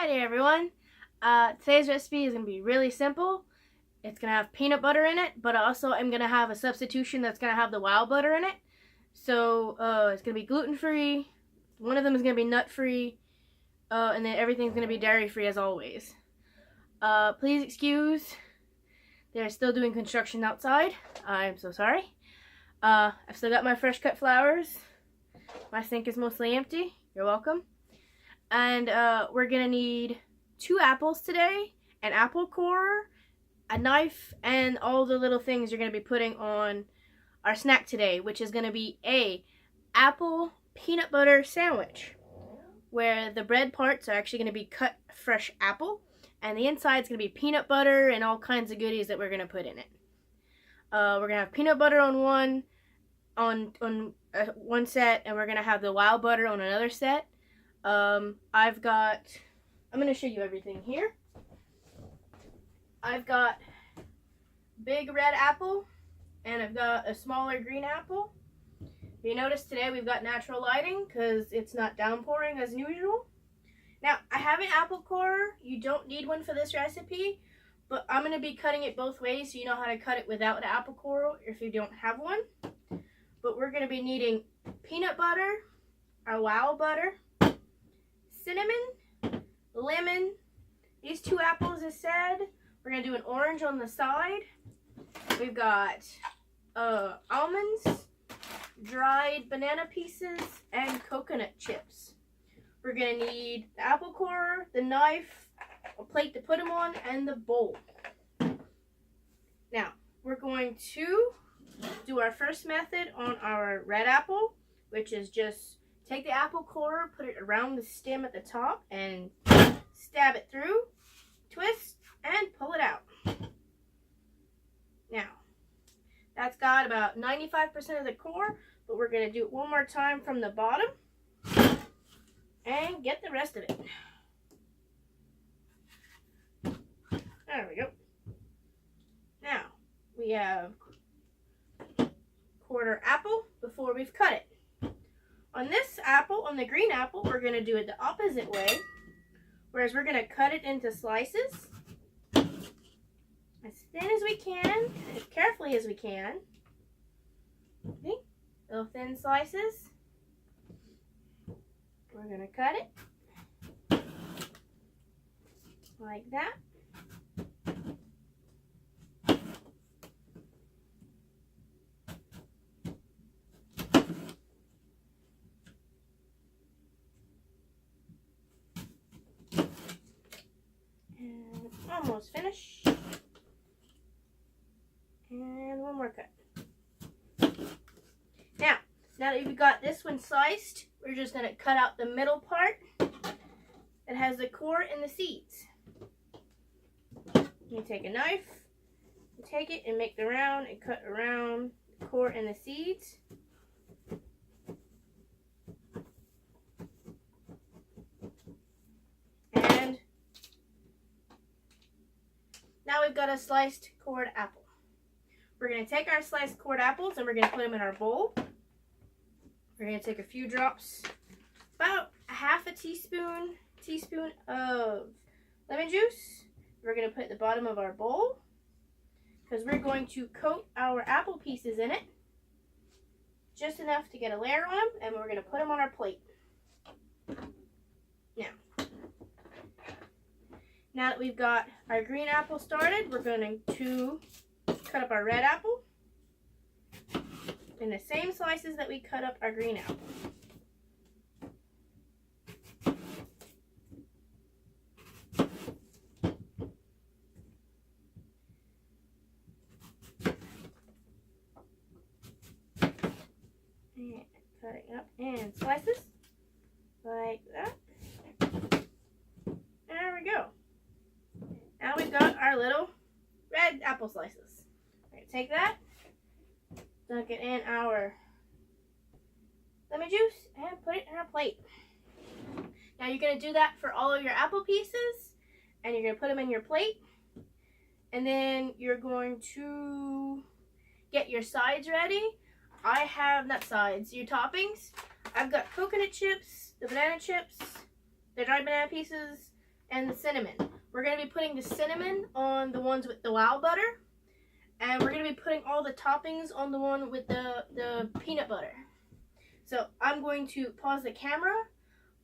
Hi there everyone. Today's recipe is going to be really simple. It's going to have peanut butter in it, but also I'm going to have a substitution that's going to have the wild butter in it. So it's going to be gluten-free, one of them is going to be nut-free, and then everything's going to be dairy-free as always. Please excuse, they're still doing construction outside. I'm so sorry. I've still got my fresh cut flowers. My sink is mostly empty. You're welcome. And we're gonna need 2 apples today, an apple core, a knife, and all the little things you're gonna be putting on our snack today, which is gonna be a apple peanut butter sandwich, where the bread parts are actually gonna be cut fresh apple, and the inside is gonna be peanut butter and all kinds of goodies that we're gonna put in it. We're gonna have peanut butter on one set, and we're gonna have the wild butter on another set. I'm going to show you everything here. I've got big red apple, and I've got a smaller green apple. You notice today we've got natural lighting because it's not downpouring as usual. Now, I have an apple core. You don't need one for this recipe, but I'm going to be cutting it both ways so you know how to cut it without an apple core if you don't have one. But we're going to be needing peanut butter, our wild butter, cinnamon, lemon, these 2 apples as said. We're going to do an orange on the side. We've got almonds, dried banana pieces, and coconut chips. We're going to need the apple core, the knife, a plate to put them on, and the bowl. Now, we're going to do our first method on our red apple, which is just take the apple core, put it around the stem at the top, and stab it through, twist, and pull it out. Now, that's got about 95% of the core, but we're going to do it one more time from the bottom and get the rest of it. There we go. Now, we have quarter apple before we've cut it. On this apple, on the green apple, we're going to do it the opposite way, whereas we're going to cut it into slices as thin as we can, as carefully as we can. Okay, little thin slices. We're going to cut it like that. Almost finished. And one more cut. Now that you've got this one sliced, we're just going to cut out the middle part that has the core and the seeds. You take a knife, you take it and make the round and cut around the core and the seeds. And now we've got a sliced cored apple. We're going to take our sliced cored apples and we're going to put them in our bowl. We're going to take a few drops, about a half a teaspoon of lemon juice. We're going to put at the bottom of our bowl because we're going to coat our apple pieces in it just enough to get a layer on them, and we're going to put them on our plate. Now that we've got our green apple started, we're going to cut up our red apple in the same slices that we cut up our green apple. And cut it up in slices like that. There we go. Now we've got our little red apple slices. We're going to take that, dunk it in our lemon juice, and put it in our plate. Now you're going to do that for all of your apple pieces, and you're going to put them in your plate. And then you're going to get your sides ready. I have, not sides, your toppings. I've got coconut chips, the banana chips, the dried banana pieces, and the cinnamon. We're going to be putting the cinnamon on the ones with the wow butter, and we're going to be putting all the toppings on the one with the peanut butter. So I'm going to pause the camera.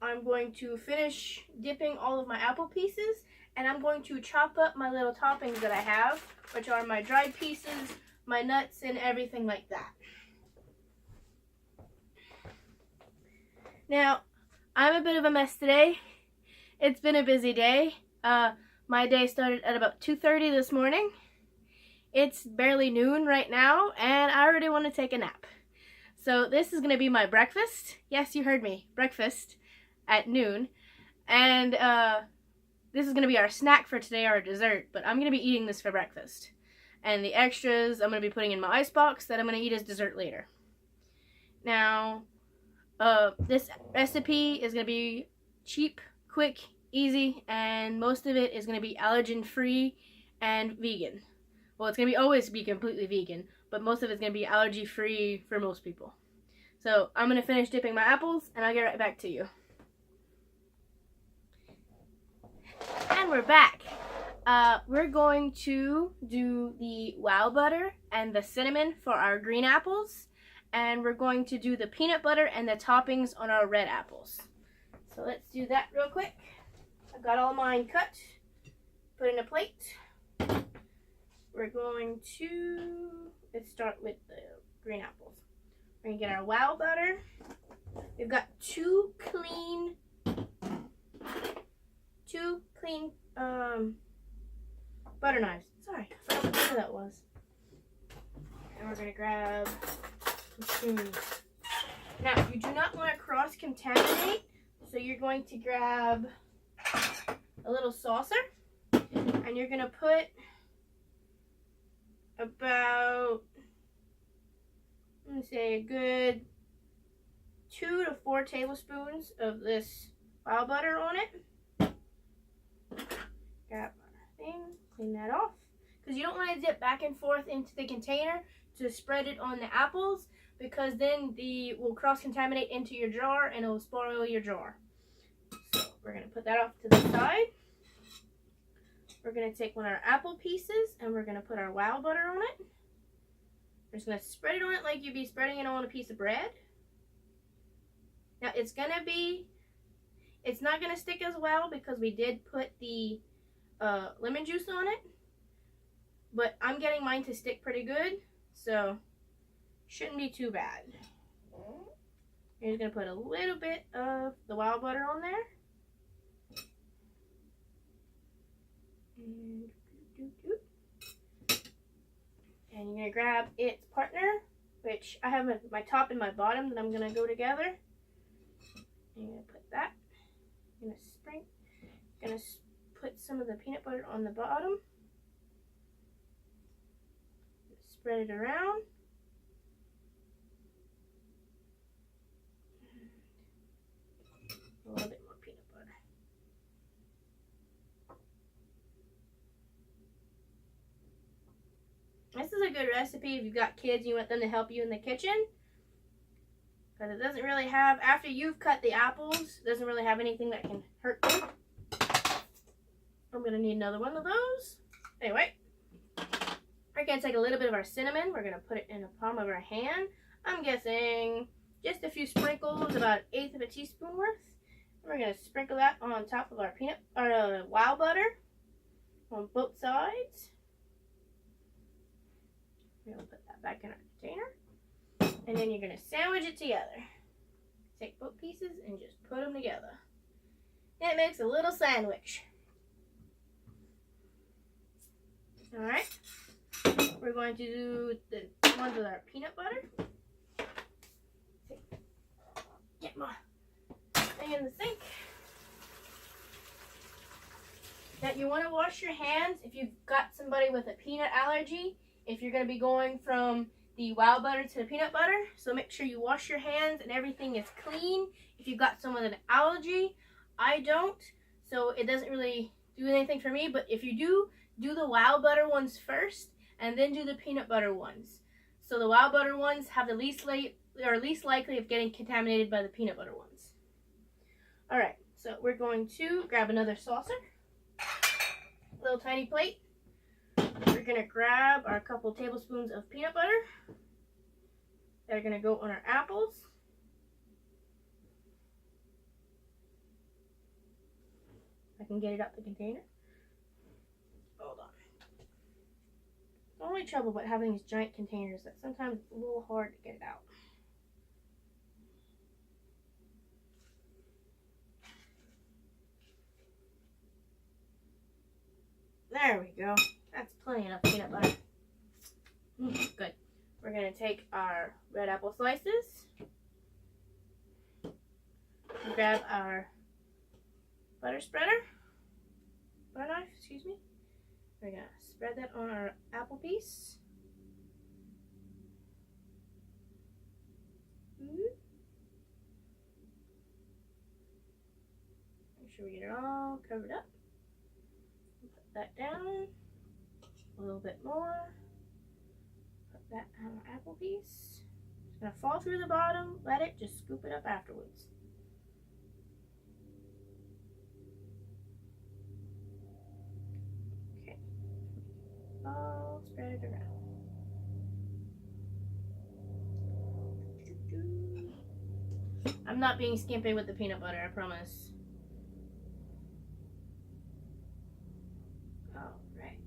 I'm going to finish dipping all of my apple pieces, and I'm going to chop up my little toppings that I have, which are my dried pieces, my nuts, and everything like that. Now, I'm a bit of a mess today. It's been a busy day. My day started at about 2:30 this morning. It's barely noon right now, and I already want to take a nap. So this is going to be my breakfast. Yes, you heard me. Breakfast at noon. And this is going to be our snack for today, our dessert. But I'm going to be eating this for breakfast. And the extras I'm going to be putting in my icebox that I'm going to eat as dessert later. Now, this recipe is going to be cheap, quick, easy, and most of it is going to be allergen-free and vegan. Well, it's going to always be completely vegan, but most of it's going to be allergy-free for most people. So I'm going to finish dipping my apples, and I'll get right back to you. And we're back. We're going to do the wow butter and the cinnamon for our green apples, and we're going to do the peanut butter and the toppings on our red apples. So let's do that real quick. I've got all mine cut, put in a plate. We're going to, let's start with the green apples. We're going to get our wow butter. We've got two clean butter knives. Sorry, I forgot what color that was. And we're going to grab some spoons. Now, you do not want to cross-contaminate, so you're going to grab a little saucer, and you're going to put about, let me say, a good 2 to 4 tablespoons of this wow butter on it. Grab our thing, clean that off, because you don't want to dip back and forth into the container to spread it on the apples, because then the will cross-contaminate into your jar and it will spoil your jar. So we're going to put that off to the side. We're going to take one of our apple pieces and we're going to put our wow butter on it. We're just going to spread it on it like you'd be spreading it on a piece of bread. Now it's not going to stick as well because we did put the lemon juice on it. But I'm getting mine to stick pretty good, so shouldn't be too bad. You're just going to put a little bit of the wow butter on there. And you're going to grab its partner, which I have my top and my bottom that I'm going to go together. And you're going to put that. I'm going to put some of the peanut butter on the bottom. Spread it around. A little bit more peanut butter. This is a good recipe if you've got kids and you want them to help you in the kitchen. Because it doesn't really have, after you've cut the apples, it doesn't really have anything that can hurt them. I'm going to need another one of those. Anyway, we're going to take a little bit of our cinnamon. We're going to put it in the palm of our hand. I'm guessing just a few sprinkles, about 1/8 of a teaspoon worth. And we're going to sprinkle that on top of our wow butter on both sides. We're going to put that back in our container. And then you're going to sandwich it together. Take both pieces and just put them together. And it makes a little sandwich. Alright. We're going to do the ones with our peanut butter. Get my thing in the sink. Now you want to wash your hands if you've got somebody with a peanut allergy. If you're going to be going from the wow butter to the peanut butter. So make sure you wash your hands and everything is clean. If you've got someone with an allergy, I don't. So it doesn't really do anything for me. But if you do the wow butter ones first and then do the peanut butter ones. So the wow butter ones have the least likely of getting contaminated by the peanut butter ones. Alright, so we're going to grab another saucer. little tiny plate. We're gonna grab our couple tablespoons of peanut butter that are gonna go on our apples. I can get it out the container. Hold on. The only trouble about having these giant containers is that sometimes it's a little hard to get it out. There we go. That's plenty enough peanut butter. Good. We're going to take our red apple slices. Grab our butter knife, excuse me. We're going to spread that on our apple piece. Make sure we get it all covered up. Put that down. A little bit more. Put that on our apple piece. It's going to fall through the bottom. Let it, just scoop it up afterwards. Okay. All spread it around. I'm not being skimpy with the peanut butter, I promise. Alright.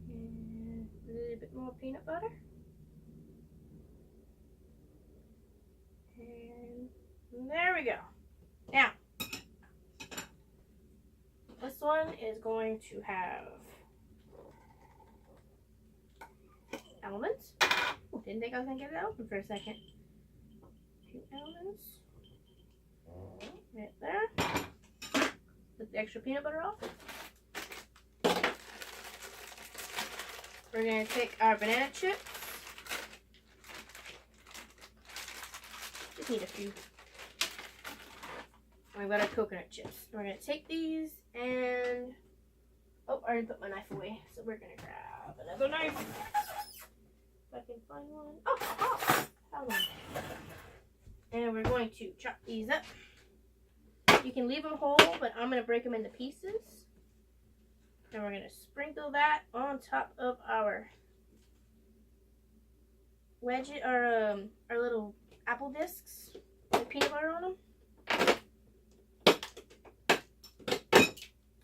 And a little bit more peanut butter. And there we go. Now, this one is going to have almonds. Didn't think I was going to get it open for a second. A few almonds. Right there. Put the extra peanut butter off. We're going to take our banana chips. Just need a few. We've got our coconut chips. We're going to take these and... Oh, I already put my knife away. So we're going to grab another knife. If I can find one. Oh, hold on. And we're going to chop these up. You can leave them whole, but I'm going to break them into pieces. And we're going to sprinkle that on top of our wedge, our little apple discs with peanut butter on them.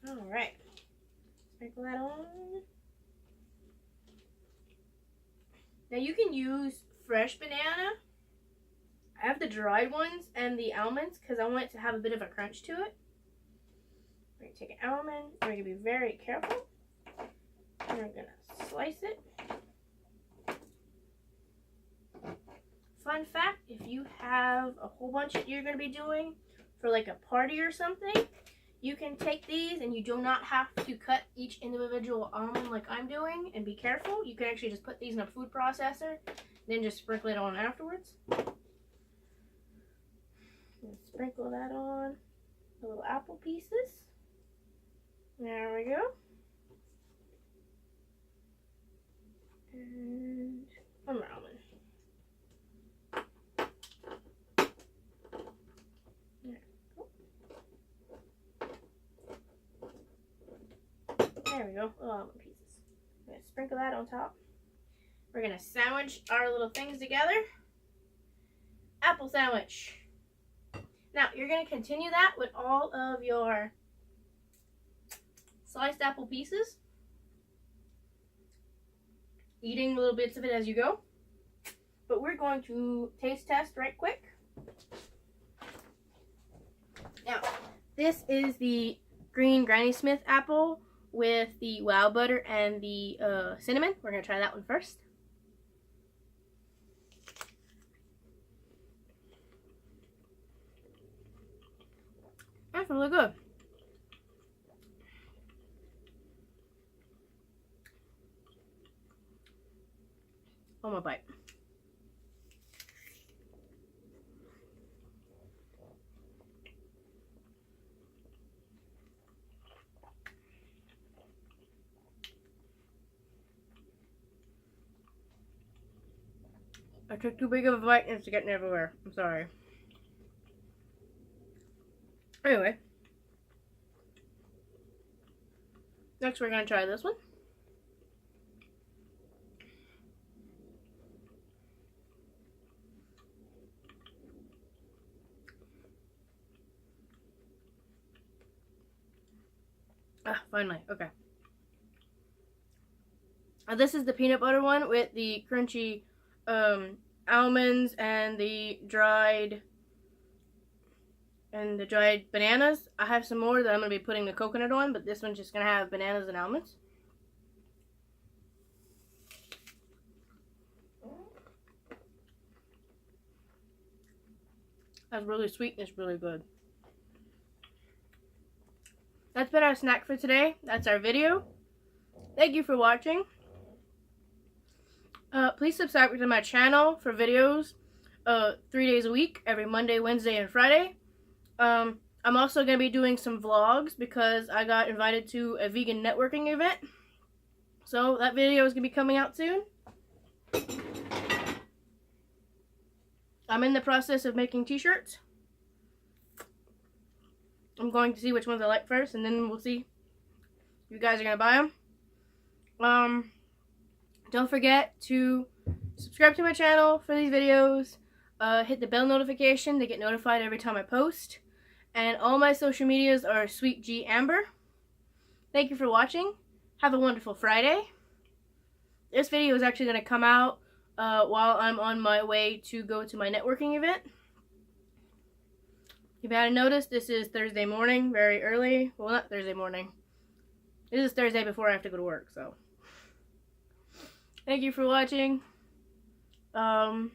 Alright. Sprinkle that on. Now you can use fresh banana. I have the dried ones and the almonds because I want it to have a bit of a crunch to it. We're going to take an almond. We're going to be very careful. And we're going to slice it. Fun fact, if you have a whole bunch that you're going to be doing for like a party or something, you can take these and you do not have to cut each individual almond like I'm doing, and be careful. You can actually just put these in a food processor, then just sprinkle it on afterwards. And sprinkle that on the little apple pieces. There we go. And one more almond. There we go, little almond pieces. I'm going to sprinkle that on top. We're going to sandwich our little things together. Apple sandwich. Now, you're going to continue that with all of your sliced apple pieces. Eating little bits of it as you go. But we're going to taste test right quick. Now, this is the green Granny Smith apple with the wow butter and the cinnamon. We're going to try that one first. That's really good. One more bite. I took too big of a bite and it's getting everywhere. I'm sorry. Anyway. Next, we're going to try this one. Ah, finally. Okay. This is the peanut butter one with the crunchy almonds and the dried bananas. I have some more that I'm going to be putting the coconut on, but this one's just going to have bananas and almonds. That's really sweet and it's really good. That's been our snack for today. That's our video. Thank you for watching. Please subscribe to my channel for videos 3 days a week, every Monday, Wednesday, and Friday. I'm also going to be doing some vlogs because I got invited to a vegan networking event. So that video is going to be coming out soon. I'm in the process of making t-shirts. I'm going to see which ones I like first, and then we'll see if you guys are going to buy them. Don't forget to subscribe to my channel for these videos. Hit the bell notification to get notified every time I post. And all my social medias are Sweet G Amber. Thank you for watching. Have a wonderful Friday. This video is actually going to come out while I'm on my way to go to my networking event. If you hadn't noticed, this is Thursday morning, very early. Well, not Thursday morning. This is Thursday before I have to go to work, so. Thank you for watching. Happy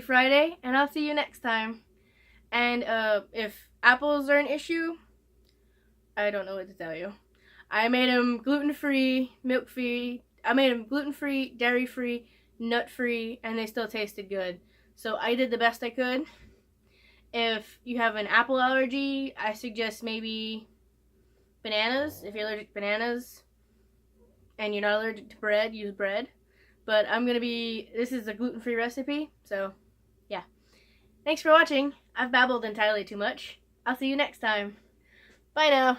Friday, and I'll see you next time. And if apples are an issue, I don't know what to tell you. I made them gluten-free, milk-free. I made them gluten-free, dairy-free, nut-free, and they still tasted good. So I did the best I could. If you have an apple allergy, I suggest maybe bananas. If you're allergic to bananas and you're not allergic to bread, use bread. But this is a gluten-free recipe, so yeah. Thanks for watching. I've babbled entirely too much. I'll see you next time. Bye now.